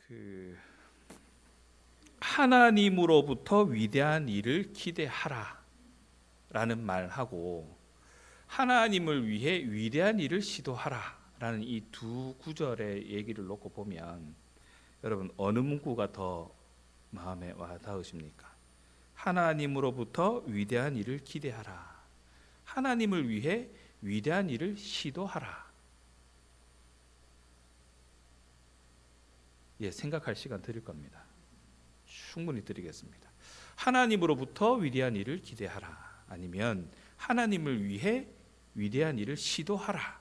그 하나님으로부터 위대한 일을 기대하라 라는 말하고 하나님을 위해 위대한 일을 시도하라 라는 이 두 구절의 얘기를 놓고 보면 여러분 어느 문구가 더 마음에 와 닿으십니까? 하나님으로부터 위대한 일을 기대하라, 하나님을 위해 위대한 일을 시도하라. 생각할 시간 드릴 겁니다. 충분히 드리겠습니다. 하나님으로부터 위대한 일을 기대하라, 아니면 하나님을 위해 위대한 일을 시도하라.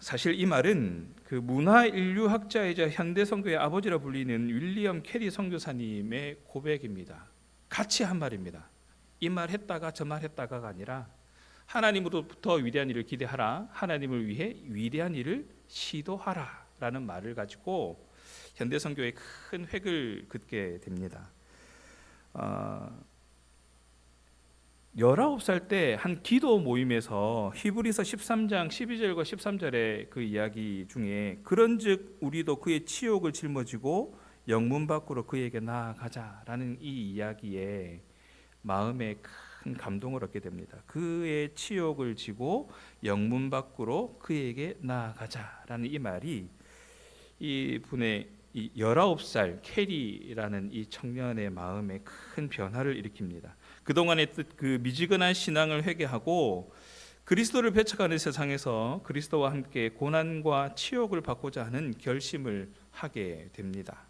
사실 이 말은 그 문화 인류학자이자 현대 선교의 아버지라 불리는 윌리엄 캐리 선교사님의 고백입니다. 같이 한 말입니다. 이 말 했다가 저 말 했다가가 아니라 하나님으로부터 위대한 일을 기대하라, 하나님을 위해 위대한 일을 시도하라 라는 말을 가지고 현대 선교에 큰 획을 긋게 됩니다. 19살 때 한 기도 모임에서 히브리서 13장 12절과 13절의 그 이야기 중에 그런즉 우리도 그의 치욕을 짊어지고 영문 밖으로 그에게 나아가자라는 이 이야기에 마음에 큰 감동을 얻게 됩니다. 그의 치욕을 지고 영문 밖으로 그에게 나아가자라는 이 말이 이 분의 이 19살 캐리라는 이 청년의 마음에 큰 변화를 일으킵니다. 그동안의 그 미지근한 신앙을 회개하고 그리스도를 배척하는 세상에서 그리스도와 함께 고난과 치욕을 받고자 하는 결심을 하게 됩니다.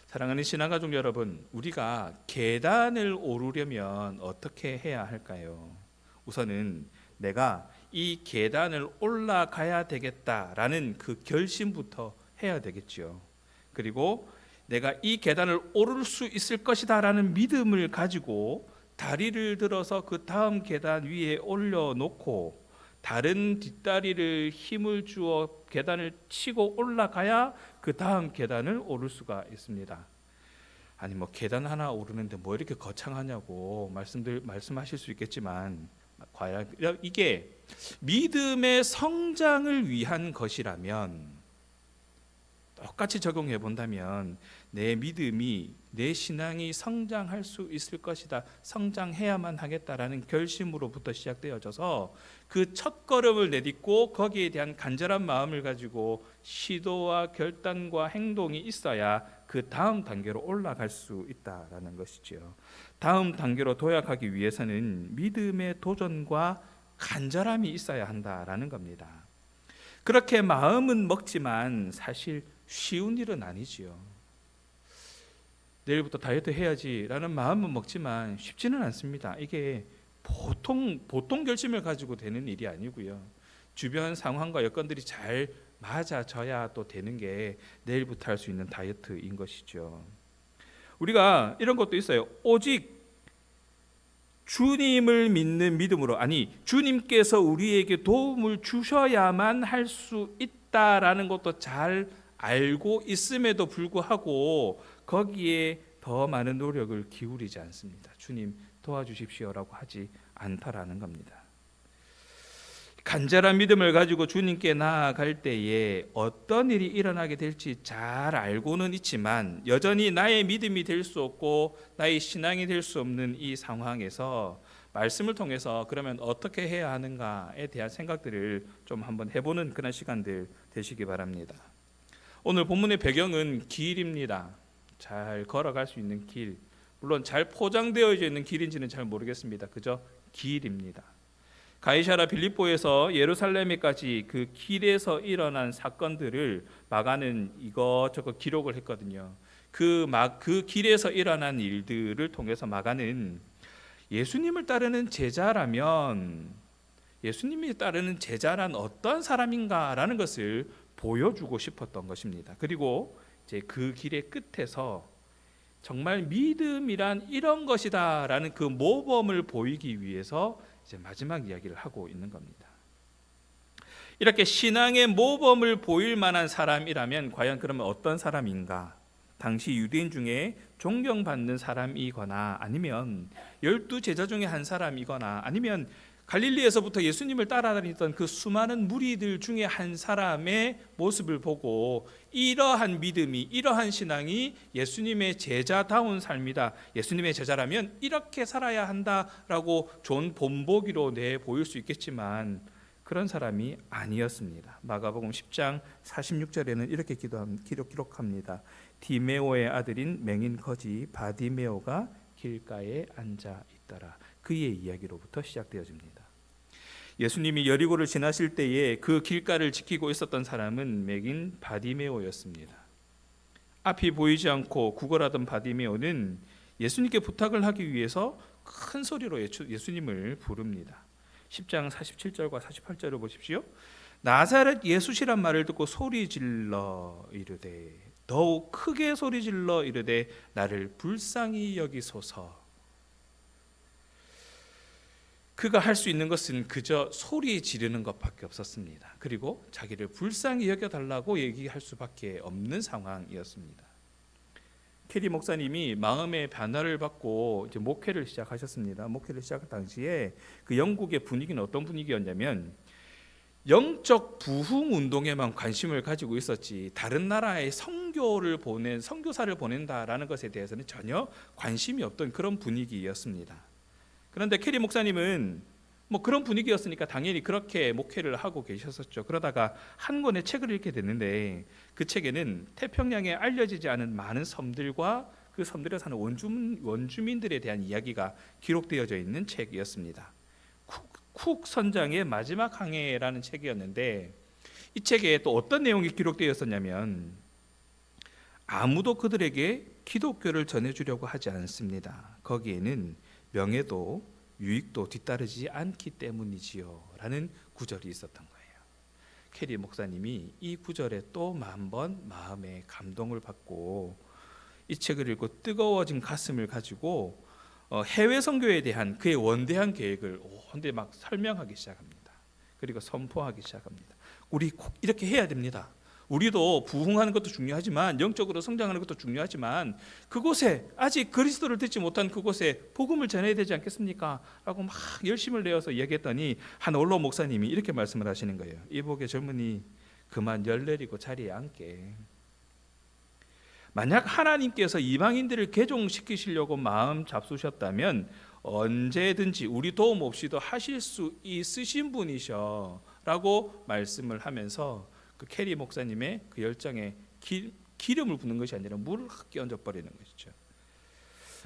사랑하는 신앙가족 여러분, 우리가 계단을 오르려면 어떻게 해야 할까요? 우선은 내가 이 계단을 올라가야 되겠다라는 그 결심부터 해야 되겠죠. 그리고 내가 이 계단을 오를 수 있을 것이다 라는 믿음을 가지고 다리를 들어서 그 다음 계단 위에 올려놓고 다른 뒷다리를 힘을 주어 계단을 치고 올라가야 그 다음 계단을 오를 수가 있습니다. 아니 계단 하나 오르는데 뭐 이렇게 거창하냐고 말씀하실 수 있겠지만, 과연 이게 믿음의 성장을 위한 것이라면 똑같이 적용해 본다면 내 믿음이, 내 신앙이 성장할 수 있을 것이다, 성장해야만 하겠다라는 결심으로부터 시작되어져서 그 첫 걸음을 내딛고 거기에 대한 간절한 마음을 가지고 시도와 결단과 행동이 있어야 그 다음 단계로 올라갈 수 있다라는 것이지요. 다음 단계로 도약하기 위해서는 믿음의 도전과 간절함이 있어야 한다라는 겁니다. 그렇게 마음은 먹지만 사실 쉬운 일은 아니지요. 내일부터 다이어트 해야지라는 마음은 먹지만 쉽지는 않습니다. 이게 보통 결심을 가지고 되는 일이 아니고요. 주변 상황과 여건들이 잘 맞아져야 또 되는 게 내일부터 할 수 있는 다이어트인 것이죠. 우리가 이런 것도 있어요. 오직 주님을 믿는 믿음으로, 아니 주님께서 우리에게 도움을 주셔야만 할 수 있다라는 것도 잘 알고 있음에도 불구하고 거기에 더 많은 노력을 기울이지 않습니다. 주님 도와주십시오라고 하지 않다라는 겁니다. 간절한 믿음을 가지고 주님께 나아갈 때에 어떤 일이 일어나게 될지 잘 알고는 있지만 여전히 나의 믿음이 될 수 없고 나의 신앙이 될 수 없는 이 상황에서 말씀을 통해서 그러면 어떻게 해야 하는가에 대한 생각들을 좀 한번 해보는 그런 시간들 되시기 바랍니다. 오늘 본문의 배경은 길입니다. 잘 걸어갈 수 있는 길, 물론 잘 포장되어 있는 길인지는 잘 모르겠습니다. 그저 길입니다. 가이사랴 빌립보에서 예루살렘에까지 그 길에서 일어난 사건들을 마가는 이것저것 기록을 했거든요. 그 길에서 일어난 일들을 통해서 마가는 예수님을 따르는 제자라면 예수님이 따르는 제자란 어떤 사람인가라는 것을 보여주고 싶었던 것입니다. 그리고 이제 그 길의 끝에서 정말 믿음이란 이런 것이다라는 그 모범을 보이기 위해서 이제 마지막 이야기를 하고 있는 겁니다. 이렇게 신앙의 모범을 보일 만한 사람이라면 과연 그러면 어떤 사람인가? 당시 유대인 중에 존경받는 사람이거나 아니면 12 제자 중에 한 사람이거나 아니면 갈릴리에서부터 예수님을 따라다니던 그 수많은 무리들 중에 한 사람의 모습을 보고 이러한 믿음이, 이러한 신앙이 예수님의 제자다운 삶이다, 예수님의 제자라면 이렇게 살아야 한다라고 좋은 본보기로 내 보일 수 있겠지만 그런 사람이 아니었습니다. 마가복음 10장 46절에는 이렇게 기록합니다. 디메오의 아들인 맹인 거지 바디메오가 길가에 앉아 있더라. 그의 이야기로부터 시작되어집니다. 예수님이 여리고를 지나실 때에 그 길가를 지키고 있었던 사람은 맹인 바디메오였습니다. 앞이 보이지 않고 구걸하던 바디메오는 예수님께 부탁을 하기 위해서 큰 소리로 예수님을 부릅니다. 10장 47절과 48절을 보십시오. 나사렛 예수시란 말을 듣고 소리질러 이르되, 더욱 크게 소리질러 이르되 나를 불쌍히 여기소서. 그가 할 수 있는 것은 그저 소리 지르는 것밖에 없었습니다. 그리고 자기를 불쌍히 여겨달라고 얘기할 수밖에 없는 상황이었습니다. 캐리 목사님이 마음의 변화를 받고 이제 목회를 시작하셨습니다. 목회를 시작할 당시에 그 영국의 분위기는 어떤 분위기였냐면 영적 부흥 운동에만 관심을 가지고 있었지 다른 나라에 선교사를 보낸다라는 것에 대해서는 전혀 관심이 없던 그런 분위기였습니다. 그런데 캐리 목사님은 그런 분위기였으니까 당연히 그렇게 목회를 하고 계셨었죠. 그러다가 한 권의 책을 읽게 됐는데 그 책에는 태평양에 알려지지 않은 많은 섬들과 그 섬들에 사는 원주민들에 대한 이야기가 기록되어져 있는 책이었습니다. 쿡 선장의 마지막 항해라는 책이었는데 이 책에 또 어떤 내용이 기록되어 있었냐면 아무도 그들에게 기독교를 전해주려고 하지 않습니다. 거기에는 명예도 유익도 뒤따르지 않기 때문이지요 라는 구절이 있었던 거예요. 캐리 목사님이 이 구절에 또 만번 마음에 감동을 받고 이 책을 읽고 뜨거워진 가슴을 가지고 해외 선교에 대한 그의 원대한 계획을 온데 막 설명하기 시작합니다. 그리고 선포하기 시작합니다. 우리 꼭 이렇게 해야 됩니다. 우리도 부흥하는 것도 중요하지만 영적으로 성장하는 것도 중요하지만 그곳에 아직 그리스도를 듣지 못한 그곳에 복음을 전해야 되지 않겠습니까? 라고 막 열심을 내어서 이야기했더니 한 원로 목사님이 이렇게 말씀을 하시는 거예요. 이복의 젊은이 그만 열 내리고 자리에 앉게. 만약 하나님께서 이방인들을 개종시키시려고 마음 잡수셨다면 언제든지 우리 도움 없이도 하실 수 있으신 분이셔 라고 말씀을 하면서 그 캐리 목사님의 그 열정에 기름을 붓는 것이 아니라 물을 끼얹어 버리는 것이죠.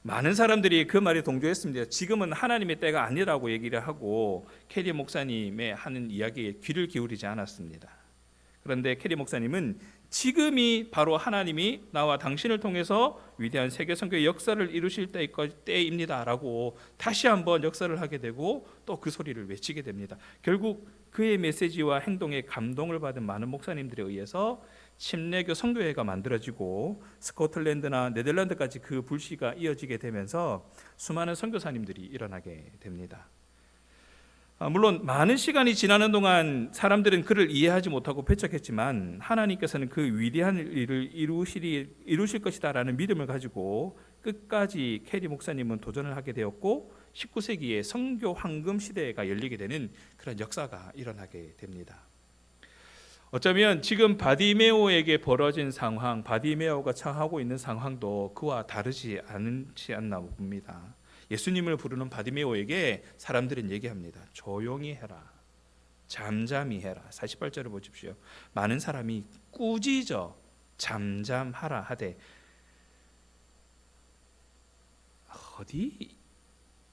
많은 사람들이 그 말에 동조했습니다. 지금은 하나님의 때가 아니라고 얘기를 하고 캐리 목사님의 하는 이야기에 귀를 기울이지 않았습니다. 그런데 캐리 목사님은 지금이 바로 하나님이 나와 당신을 통해서 위대한 세계 선교의 역사를 이루실 때입니다라고 다시 한번 역사를 하게 되고 또 그 소리를 외치게 됩니다. 결국 그의 메시지와 행동에 감동을 받은 많은 목사님들에 의해서 침례교 선교회가 만들어지고 스코틀랜드나 네덜란드까지 그 불씨가 이어지게 되면서 수많은 선교사님들이 일어나게 됩니다. 물론 많은 시간이 지나는 동안 사람들은 그를 이해하지 못하고 배척했지만 하나님께서는 그 위대한 일을 이루실 것이다라는 믿음을 가지고 끝까지 캐리 목사님은 도전을 하게 되었고 19세기에 선교 황금 시대가 열리게 되는 그런 역사가 일어나게 됩니다. 어쩌면 지금 바디메오에게 벌어진 상황, 바디메오가 처하고 있는 상황도 그와 다르지 않나 봅니다. 예수님을 부르는 바디메오에게 사람들은 얘기합니다. 조용히 해라. 잠잠히 해라. 48절을 보십시오. 많은 사람이 꾸짖어 잠잠하라 하되 어디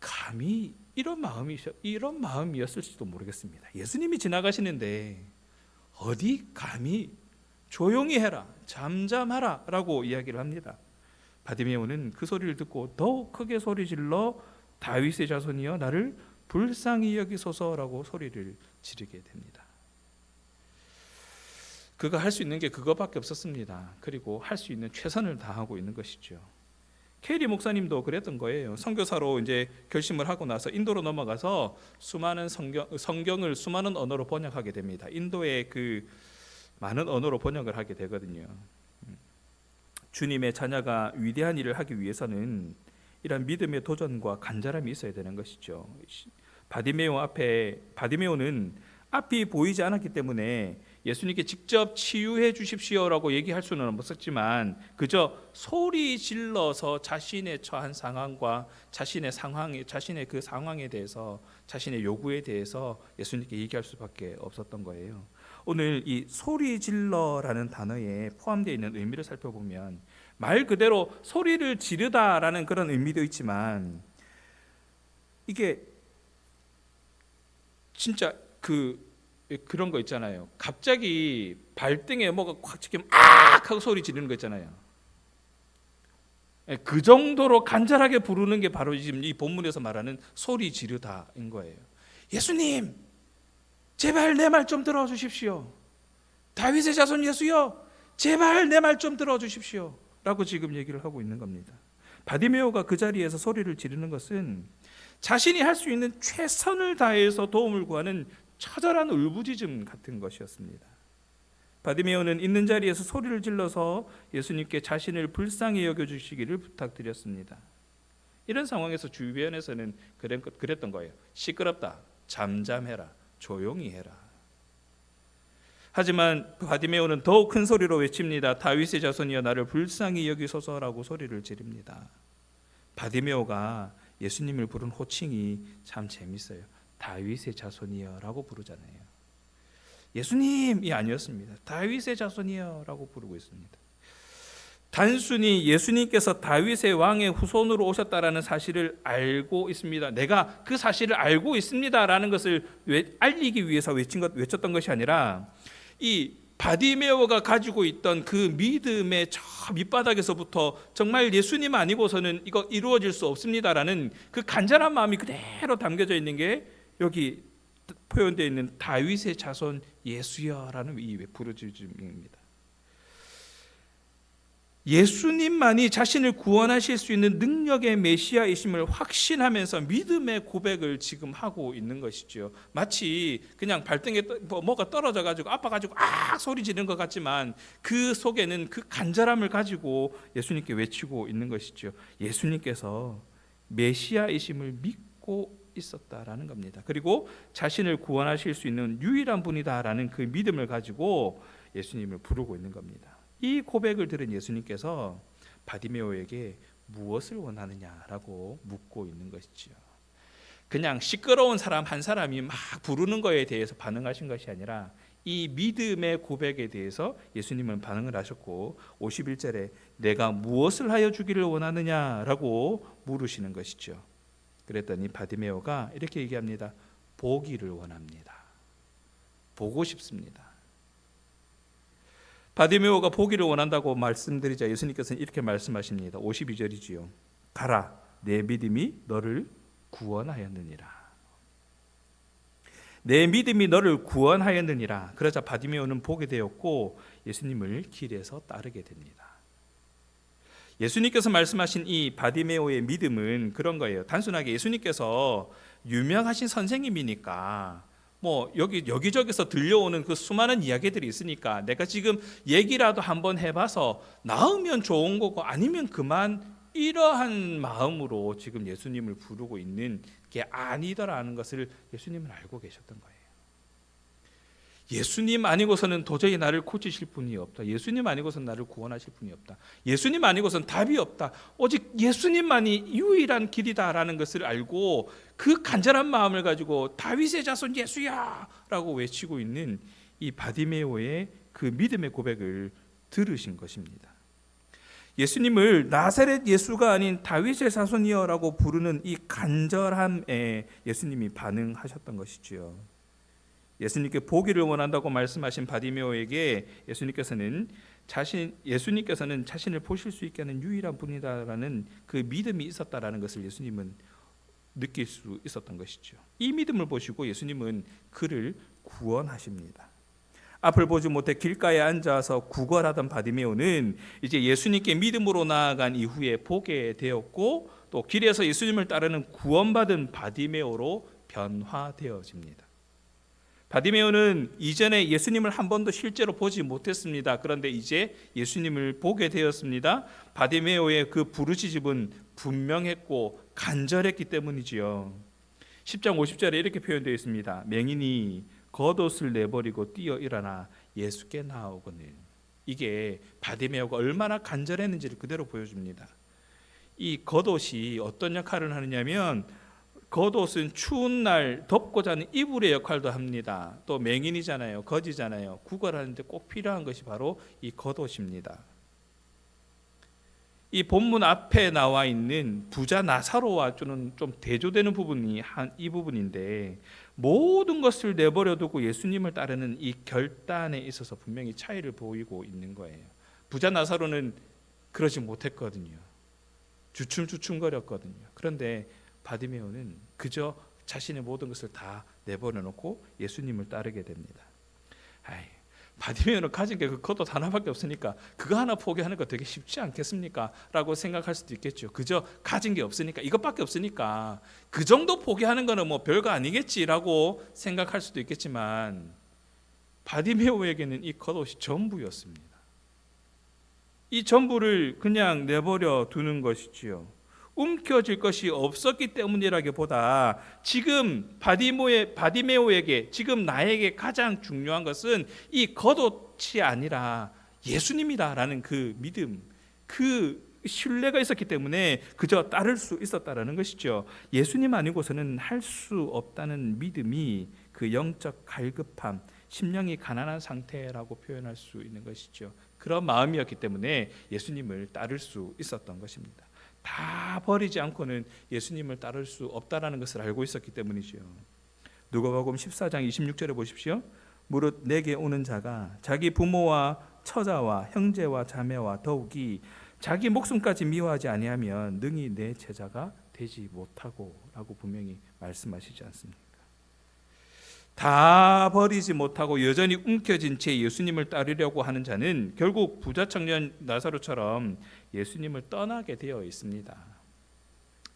감히 이런 마음이었을지도 모르겠습니다. 예수님이 지나가시는데 어디 감히 조용히 해라. 잠잠하라 라고 이야기를 합니다. 바디메오는 그 소리를 듣고 더욱 크게 소리질러 다윗의 자손이여 나를 불쌍히 여기소서라고 소리를 지르게 됩니다. 그가 할 수 있는 게 그것밖에 없었습니다. 그리고 할 수 있는 최선을 다하고 있는 것이죠. 케리 목사님도 그랬던 거예요. 선교사로 이제 결심을 하고 나서 인도로 넘어가서 수많은 성경을 수많은 언어로 번역하게 됩니다. 인도의 그 많은 언어로 번역을 하게 되거든요. 주님의 자녀가 위대한 일을 하기 위해서는 이런 믿음의 도전과 간절함이 있어야 되는 것이죠. 바디메오는 앞이 보이지 않았기 때문에 예수님께 직접 치유해 주십시오라고 얘기할 수는 없었지만 그저 소리 질러서 자신의 처한 상황과 자신의 그 상황에 대해서, 자신의 요구에 대해서 예수님께 얘기할 수밖에 없었던 거예요. 오늘 이 소리 질러라는 단어에 포함되어 있는 의미를 살펴보면 말 그대로 소리를 지르다라는 그런 의미도 있지만 이게 진짜 그런 거 있잖아요. 갑자기 발등에 뭐가 확 찍히면 악 하고 소리 지르는 거 있잖아요. 그 정도로 간절하게 부르는 게 바로 지금 이 본문에서 말하는 소리 지르다인 거예요. 예수님, 제발 내 말 좀 들어주십시오. 다윗의 자손 예수여, 제발 내 말 좀 들어주십시오 라고 지금 얘기를 하고 있는 겁니다. 바디메오가 그 자리에서 소리를 지르는 것은 자신이 할 수 있는 최선을 다해서 도움을 구하는 처절한 울부짖음 같은 것이었습니다. 바디메오는 있는 자리에서 소리를 질러서 예수님께 자신을 불쌍히 여겨주시기를 부탁드렸습니다. 이런 상황에서 주변에서는 그랬던 거예요. 시끄럽다, 잠잠해라, 조용히 해라. 하지만 바디메오는 더욱 큰 소리로 외칩니다. 다윗의 자손이여 나를 불쌍히 여기소서라고 소리를 지릅니다. 바디메오가 예수님을 부른 호칭이 참 재밌어요. 다윗의 자손이여 라고 부르잖아요. 예수님이 아니었습니다. 다윗의 자손이여 라고 부르고 있습니다. 단순히 예수님께서 다윗의 왕의 후손으로 오셨다라는 사실을 알고 있습니다. 내가 그 사실을 알고 있습니다라는 것을 알리기 위해서 외쳤던 것이 아니라 이 바디메오가 가지고 있던 그 믿음의 저 밑바닥에서부터 정말 예수님 아니고서는 이거 이루어질 수 없습니다라는 그 간절한 마음이 그대로 담겨져 있는 게 여기 표현되어 있는 다윗의 자손 예수여라는 이 부르짖음입니다. 예수님만이 자신을 구원하실 수 있는 능력의 메시아이심을 확신하면서 믿음의 고백을 지금 하고 있는 것이죠. 마치 그냥 발등에 뭐가 떨어져가지고 아파가지고 소리 지르는 것 같지만 그 속에는 그 간절함을 가지고 예수님께 외치고 있는 것이죠. 예수님께서 메시아이심을 믿고 있었다라는 겁니다. 그리고 자신을 구원하실 수 있는 유일한 분이다라는 그 믿음을 가지고 예수님을 부르고 있는 겁니다. 이 고백을 들은 예수님께서 바디메오에게 무엇을 원하느냐라고 묻고 있는 것이지요. 그냥 시끄러운 사람 한 사람이 막 부르는 거에 대해서 반응하신 것이 아니라 이 믿음의 고백에 대해서 예수님은 반응을 하셨고 51절에 내가 무엇을 하여 주기를 원하느냐라고 물으시는 것이죠. 그랬더니 바디메오가 이렇게 얘기합니다. 보기를 원합니다. 보고 싶습니다. 바디메오가 보기를 원한다고 말씀드리자 예수님께서는 이렇게 말씀하십니다. 52절이지요. 가라, 내 믿음이 너를 구원하였느니라. 내 믿음이 너를 구원하였느니라. 그러자 바디메오는 보게 되었고 예수님을 길에서 따르게 됩니다. 예수님께서 말씀하신 이 바디메오의 믿음은 그런 거예요. 단순하게 예수님께서 유명하신 선생님이니까 뭐 여기저기서 들려오는 그 수많은 이야기들이 있으니까 내가 지금 얘기라도 한번 해봐서 나으면 좋은 거고 아니면 그만, 이러한 마음으로 지금 예수님을 부르고 있는 게 아니더라는 것을 예수님은 알고 계셨던 거예요. 예수님 아니고서는 도저히 나를 고치실 분이 없다. 예수님 아니고서는 나를 구원하실 분이 없다. 예수님 아니고서는 답이 없다. 오직 예수님만이 유일한 길이다라는 것을 알고 그 간절한 마음을 가지고 다윗의 자손 예수야 라고 외치고 있는 이 바디메오의 그 믿음의 고백을 들으신 것입니다. 예수님을 나사렛 예수가 아닌 다윗의 자손이여 라고 부르는 이 간절함에 예수님이 반응하셨던 것이지요. 예수님께 보기를 원한다고 말씀하신 바디메오에게 예수님께서는 자신을 보실 수 있게 하는 유일한 분이다라는 그 믿음이 있었다라는 것을 예수님은 느낄 수 있었던 것이죠. 이 믿음을 보시고 예수님은 그를 구원하십니다. 앞을 보지 못해 길가에 앉아서 구걸하던 바디메오는 이제 예수님께 믿음으로 나아간 이후에 보게 되었고 또 길에서 예수님을 따르는 구원받은 바디메오로 변화되어집니다. 바디메오는 이전에 예수님을 한 번도 실제로 보지 못했습니다. 그런데 이제 예수님을 보게 되었습니다. 바디메오의 그 부르짖음은 분명했고 간절했기 때문이지요. 10장 50절에 이렇게 표현되어 있습니다. 맹인이 겉옷을 내버리고 뛰어 일어나 예수께 나아오거늘. 이게 바디메오가 얼마나 간절했는지를 그대로 보여줍니다. 이 겉옷이 어떤 역할을 하느냐면 겉옷은 추운 날 덮고 자는 이불의 역할도 합니다. 또 맹인이잖아요. 거지잖아요. 구걸하는데 꼭 필요한 것이 바로 이 겉옷입니다. 이 본문 앞에 나와 있는 부자 나사로와 좀 대조되는 부분이 이 부분인데, 모든 것을 내버려 두고 예수님을 따르는 이 결단에 있어서 분명히 차이를 보이고 있는 거예요. 부자 나사로는 그러지 못했거든요. 주춤주춤거렸거든요. 그런데 바디메오는 그저 자신의 모든 것을 다 내버려 놓고 예수님을 따르게 됩니다. 바디메오는 가진 게 그 겉옷 하나밖에 없으니까 그거 하나 포기하는 거 되게 쉽지 않겠습니까? 라고 생각할 수도 있겠죠. 그저 가진 게 없으니까, 이것밖에 없으니까 그 정도 포기하는 거는 뭐 별거 아니겠지라고 생각할 수도 있겠지만, 바디메오에게는 이 겉옷이 전부였습니다. 이 전부를 그냥 내버려 두는 것이지요. 움켜질 것이 없었기 때문이라기보다 지금 바디메오에게, 지금 나에게 가장 중요한 것은 이 겉옷이 아니라 예수님이다라는 그 믿음, 그 신뢰가 있었기 때문에 그저 따를 수 있었다라는 것이죠. 예수님 아니고서는 할 수 없다는 믿음이 그 영적 갈급함, 심령이 가난한 상태라고 표현할 수 있는 것이죠. 그런 마음이었기 때문에 예수님을 따를 수 있었던 것입니다. 다 버리지 않고는 예수님을 따를 수 없다라는 것을 알고 있었기 때문이죠. 누가복음 14장 26절에 보십시오. 무릇 내게 오는 자가 자기 부모와 처자와 형제와 자매와 더욱이 자기 목숨까지 미워하지 아니하면 능히 내 제자가 되지 못하고 라고 분명히 말씀하시지 않습니까? 다 버리지 못하고 여전히 움켜진 채 예수님을 따르려고 하는 자는 결국 부자 청년 나사로처럼 예수님을 떠나게 되어 있습니다.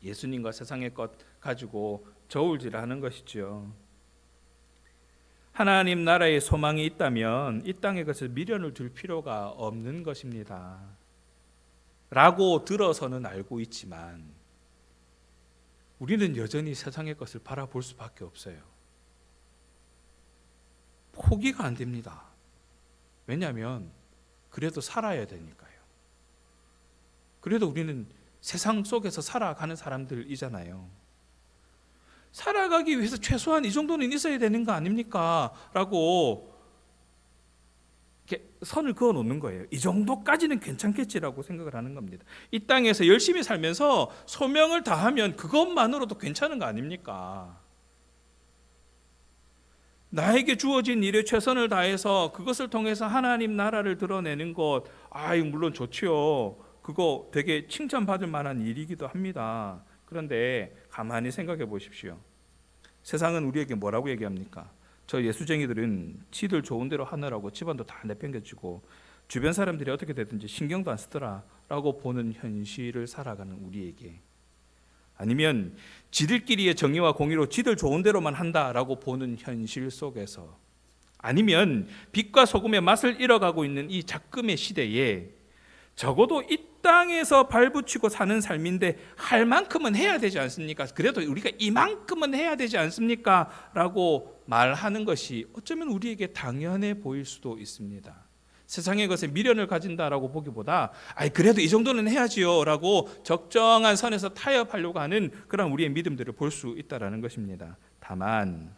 예수님과 세상의 것 가지고 저울질하는 것이죠. 하나님 나라의 소망이 있다면 이 땅의 것을 미련을 둘 필요가 없는 것입니다. 라고 들어서는 알고 있지만 우리는 여전히 세상의 것을 바라볼 수밖에 없어요. 포기가 안 됩니다. 왜냐하면 그래도 살아야 되니까요. 그래도 우리는 세상 속에서 살아가는 사람들이잖아요. 살아가기 위해서 최소한 이 정도는 있어야 되는 거 아닙니까? 라고 이렇게 선을 그어 놓는 거예요. 이 정도까지는 괜찮겠지라고 생각을 하는 겁니다. 이 땅에서 열심히 살면서 소명을 다하면 그것만으로도 괜찮은 거 아닙니까? 나에게 주어진 일에 최선을 다해서 그것을 통해서 하나님 나라를 드러내는 것, 물론 좋지요. 그거 되게 칭찬받을 만한 일이기도 합니다. 그런데 가만히 생각해 보십시오. 세상은 우리에게 뭐라고 얘기합니까? 저 예수쟁이들은 지들 좋은 대로 하느라고 집안도 다 내팽개치고 주변 사람들이 어떻게 되든지 신경도 안 쓰더라 라고 보는 현실을 살아가는 우리에게, 아니면 지들끼리의 정의와 공의로 지들 좋은 대로만 한다라고 보는 현실 속에서, 아니면 빛과 소금의 맛을 잃어가고 있는 이 작금의 시대에 적어도 이 땅에서 발붙이고 사는 삶인데 할 만큼은 해야 되지 않습니까? 그래도 우리가 이만큼은 해야 되지 않습니까? 라고 말하는 것이 어쩌면 우리에게 당연해 보일 수도 있습니다. 세상의 것에 미련을 가진다라고 보기보다 그래도 이 정도는 해야지요 라고 적정한 선에서 타협하려고 하는 그런 우리의 믿음들을 볼 수 있다는 것입니다. 다만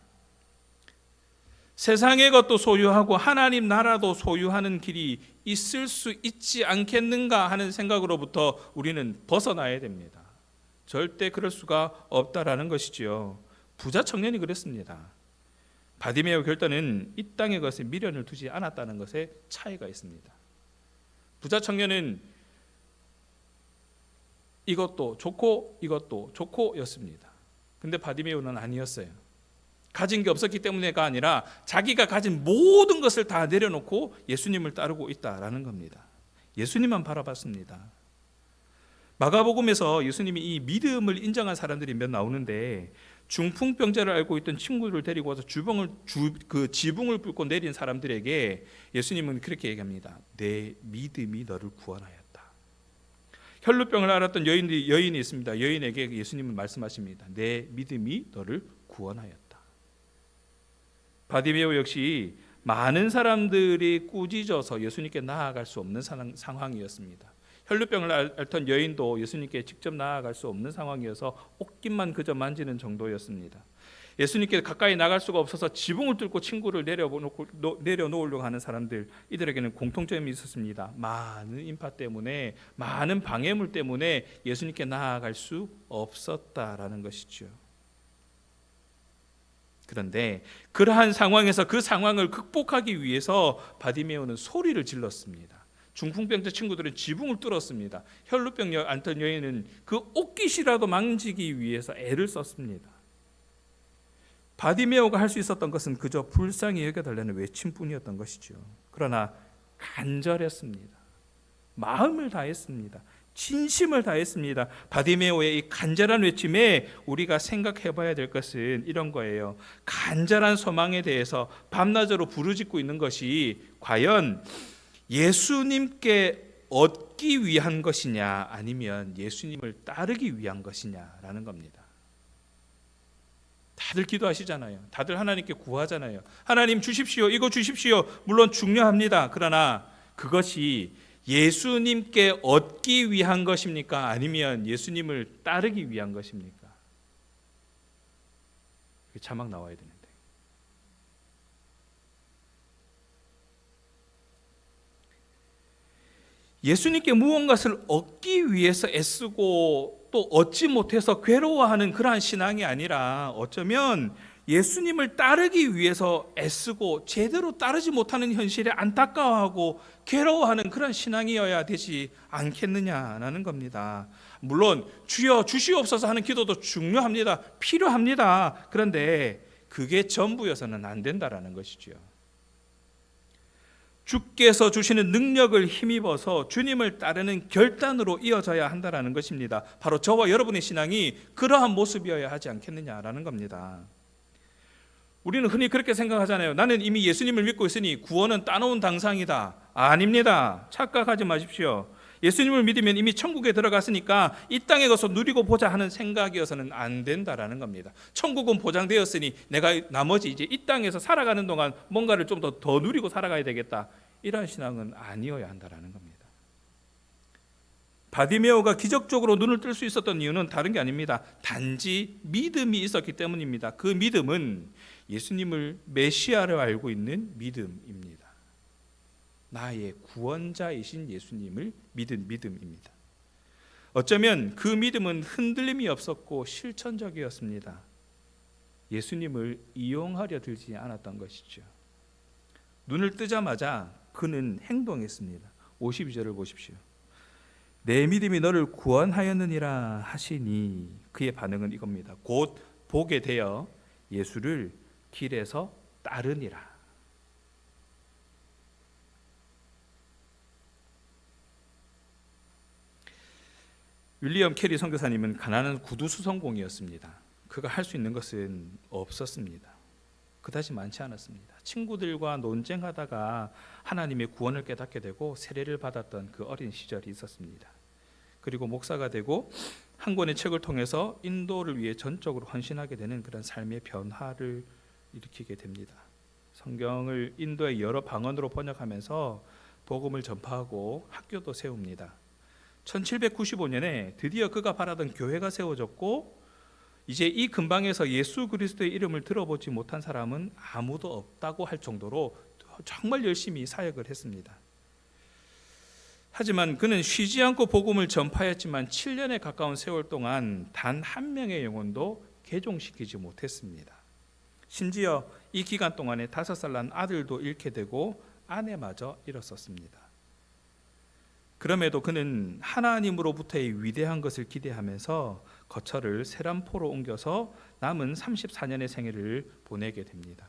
세상의 것도 소유하고 하나님 나라도 소유하는 길이 있을 수 있지 않겠는가 하는 생각으로부터 우리는 벗어나야 됩니다. 절대 그럴 수가 없다라는 것이지요. 부자 청년이 그랬습니다. 바디메오 결단은 이 땅의 것에 미련을 두지 않았다는 것에 차이가 있습니다. 부자 청년은 이것도 좋고 이것도 좋고였습니다. 근데 바디메오는 아니었어요. 가진 게 없었기 때문에가 아니라 자기가 가진 모든 것을 다 내려놓고 예수님을 따르고 있다라는 겁니다. 예수님만 바라봤습니다. 마가복음에서 예수님이 이 믿음을 인정한 사람들이 몇 나오는데, 중풍병자를 앓고 있던 친구를 데리고 와서 지붕을 뚫고 내린 사람들에게 예수님은 그렇게 얘기합니다. 내 믿음이 너를 구원하였다. 혈루병을 앓았던 여인이 있습니다. 여인에게 예수님은 말씀하십니다. 내 믿음이 너를 구원하였다. 바디메오 역시 많은 사람들이 꾸짖어서 예수님께 나아갈 수 없는 상황이었습니다. 혈루병을 앓던 여인도 예수님께 직접 나아갈 수 없는 상황이어서 옷깃만 그저 만지는 정도였습니다. 예수님께 가까이 나갈 수가 없어서 지붕을 뚫고 친구를 내려놓으려고 하는 사람들, 이들에게는 공통점이 있었습니다. 많은 인파 때문에, 많은 방해물 때문에 예수님께 나아갈 수 없었다라는 것이죠. 그런데 그러한 상황에서 그 상황을 극복하기 위해서 바디메오는 소리를 질렀습니다. 중풍병자 친구들은 지붕을 뚫었습니다. 혈루병 앓던 여인은 그 옷깃이라도 만지기 위해서 애를 썼습니다. 바디메오가 할 수 있었던 것은 그저 불쌍히 여겨달라는 외침뿐이었던 것이죠. 그러나 간절했습니다. 마음을 다했습니다. 진심을 다했습니다. 바디메오의 이 간절한 외침에 우리가 생각해 봐야 될 것은 이런 거예요. 간절한 소망에 대해서 밤낮으로 부르짖고 있는 것이 과연 예수님께 얻기 위한 것이냐, 아니면 예수님을 따르기 위한 것이냐라는 겁니다. 다들 기도하시잖아요. 다들 하나님께 구하잖아요. 하나님 주십시오. 이거 주십시오. 물론 중요합니다. 그러나 그것이 예수님께 얻기 위한 것입니까? 아니면 예수님을 따르기 위한 것입니까? 자막 나와야 되는데. 예수님께 무언가를 얻기 위해서 애쓰고 또 얻지 못해서 괴로워하는 그러한 신앙이 아니라, 어쩌면 예수님을 따르기 위해서 애쓰고 제대로 따르지 못하는 현실에 안타까워하고 괴로워하는 그런 신앙이어야 되지 않겠느냐라는 겁니다. 물론 주여 주시옵소서 하는 기도도 중요합니다. 필요합니다. 그런데 그게 전부여서는 안 된다라는 것이죠. 주께서 주시는 능력을 힘입어서 주님을 따르는 결단으로 이어져야 한다는 것입니다. 바로 저와 여러분의 신앙이 그러한 모습이어야 하지 않겠느냐라는 겁니다. 우리는 흔히 그렇게 생각하잖아요. 나는 이미 예수님을 믿고 있으니 구원은 따놓은 당상이다. 아닙니다. 착각하지 마십시오. 예수님을 믿으면 이미 천국에 들어갔으니까 이 땅에 가서 누리고 보자 하는 생각이어서는 안 된다라는 겁니다. 천국은 보장되었으니 내가 나머지 이제 이 땅에서 살아가는 동안 뭔가를 좀 더 누리고 살아가야 되겠다, 이런 신앙은 아니어야 한다라는 겁니다. 바디메오가 기적적으로 눈을 뜰 수 있었던 이유는 다른 게 아닙니다. 단지 믿음이 있었기 때문입니다. 그 믿음은 예수님을 메시아를 알고 있는 믿음입니다. 나의 구원자이신 예수님을 믿은 믿음입니다. 어쩌면 그 믿음은 흔들림이 없었고 실천적이었습니다. 예수님을 이용하려 들지 않았던 것이죠. 눈을 뜨자마자 그는 행동했습니다. 52절을 보십시오. 내 믿음이 너를 구원하였느니라 하시니, 그의 반응은 이겁니다. 곧 보게 되어 예수를 길에서 따르니라. 윌리엄 캐리 선교사님은 가난한 구두수성공이었습니다. 그가 할 수 있는 것은 없었습니다. 그다지 많지 않았습니다. 친구들과 논쟁하다가 하나님의 구원을 깨닫게 되고 세례를 받았던 그 어린 시절이 있었습니다. 그리고 목사가 되고 한 권의 책을 통해서 인도를 위해 전적으로 헌신하게 되는 그런 삶의 변화를 일으키게 됩니다. 성경을 인도의 여러 방언으로 번역하면서 복음을 전파하고 학교도 세웁니다. 1795년에 드디어 그가 바라던 교회가 세워졌고, 이제 이 근방에서 예수 그리스도의 이름을 들어보지 못한 사람은 아무도 없다고 할 정도로 정말 열심히 사역을 했습니다. 하지만 그는 쉬지 않고 복음을 전파했지만 7년에 가까운 세월 동안 단 한 명의 영혼도 개종시키지 못했습니다. 심지어 이 기간 동안에 5살 난 아들도 잃게 되고 아내마저 잃었었습니다. 그럼에도 그는 하나님으로부터의 위대한 것을 기대하면서 거처를 세람포로 옮겨서 남은 34년의 생애를 보내게 됩니다.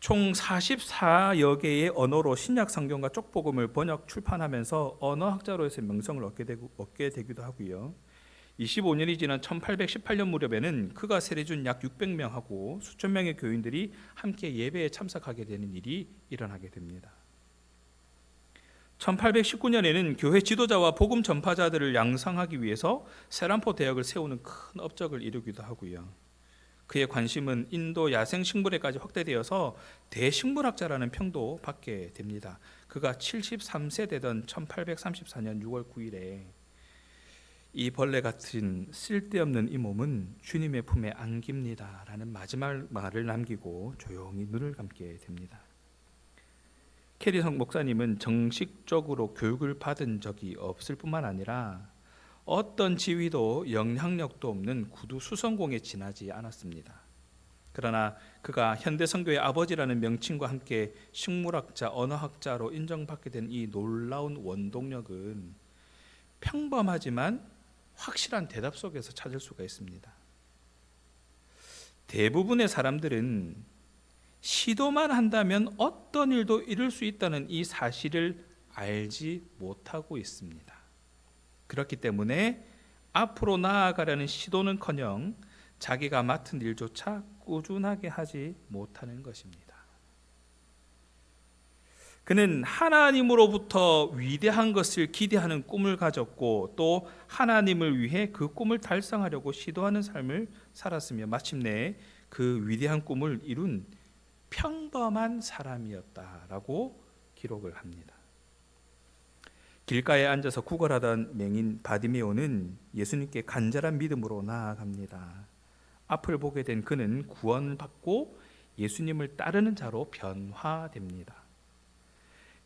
총 44여 개의 언어로 신약 성경과 쪽복음을 번역 출판하면서 언어학자로서의 명성을 얻게 되기도 하고요. 25년이 지난 1818년 무렵에는 그가 세례준 약 600명하고 수천 명의 교인들이 함께 예배에 참석하게 되는 일이 일어나게 됩니다. 1819년에는 교회 지도자와 복음 전파자들을 양성하기 위해서 세람포 대학을 세우는 큰 업적을 이루기도 하고요. 그의 관심은 인도 야생식물에까지 확대되어서 대식물학자라는 평도 받게 됩니다. 그가 73세 되던 1834년 6월 9일에 이 벌레 같은 쓸데없는 이 몸은 주님의 품에 안깁니다 라는 마지막 말을 남기고 조용히 눈을 감게 됩니다. 캐리성 목사님은 정식적으로 교육을 받은 적이 없을 뿐만 아니라 어떤 지위도 영향력도 없는 구두 수성공에 지나지 않았습니다. 그러나 그가 현대 선교의 아버지라는 명칭과 함께 식물학자, 언어학자로 인정받게 된 이 놀라운 원동력은 평범하지만 확실한 대답 속에서 찾을 수가 있습니다. 대부분의 사람들은 시도만 한다면 어떤 일도 이룰 수 있다는 이 사실을 알지 못하고 있습니다. 그렇기 때문에 앞으로 나아가려는 시도는커녕 자기가 맡은 일조차 꾸준하게 하지 못하는 것입니다. 그는 하나님으로부터 위대한 것을 기대하는 꿈을 가졌고 또 하나님을 위해 그 꿈을 달성하려고 시도하는 삶을 살았으며 마침내 그 위대한 꿈을 이룬 평범한 사람이었다라고 기록을 합니다. 길가에 앉아서 구걸하던 맹인 바디메오는 예수님께 간절한 믿음으로 나아갑니다. 앞을 보게 된 그는 구원받고 예수님을 따르는 자로 변화됩니다.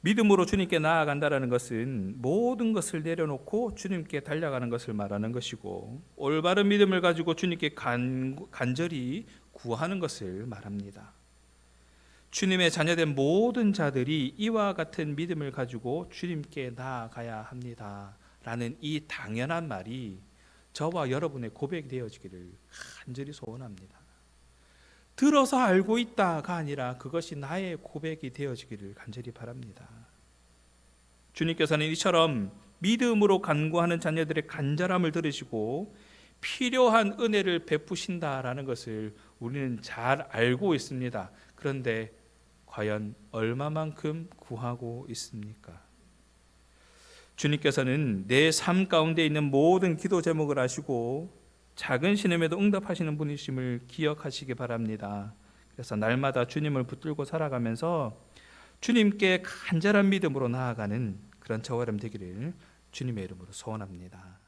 믿음으로 주님께 나아간다는 것은 모든 것을 내려놓고 주님께 달려가는 것을 말하는 것이고 올바른 믿음을 가지고 주님께 간절히 구하는 것을 말합니다. 주님의 자녀된 모든 자들이 이와 같은 믿음을 가지고 주님께 나아가야 합니다 라는 이 당연한 말이 저와 여러분의 고백이 되어지기를 간절히 소원합니다. 들어서 알고 있다가 아니라 그것이 나의 고백이 되어지기를 간절히 바랍니다. 주님께서는 이처럼 믿음으로 간구하는 자녀들의 간절함을 들으시고 필요한 은혜를 베푸신다라는 것을 우리는 잘 알고 있습니다. 그런데 과연 얼마만큼 구하고 있습니까? 주님께서는 내 삶 가운데 있는 모든 기도 제목을 아시고 작은 신음에도 응답하시는 분이심을 기억하시기 바랍니다. 그래서 날마다 주님을 붙들고 살아가면서 주님께 간절한 믿음으로 나아가는 그런 저와 여러분 되기를 주님의 이름으로 소원합니다.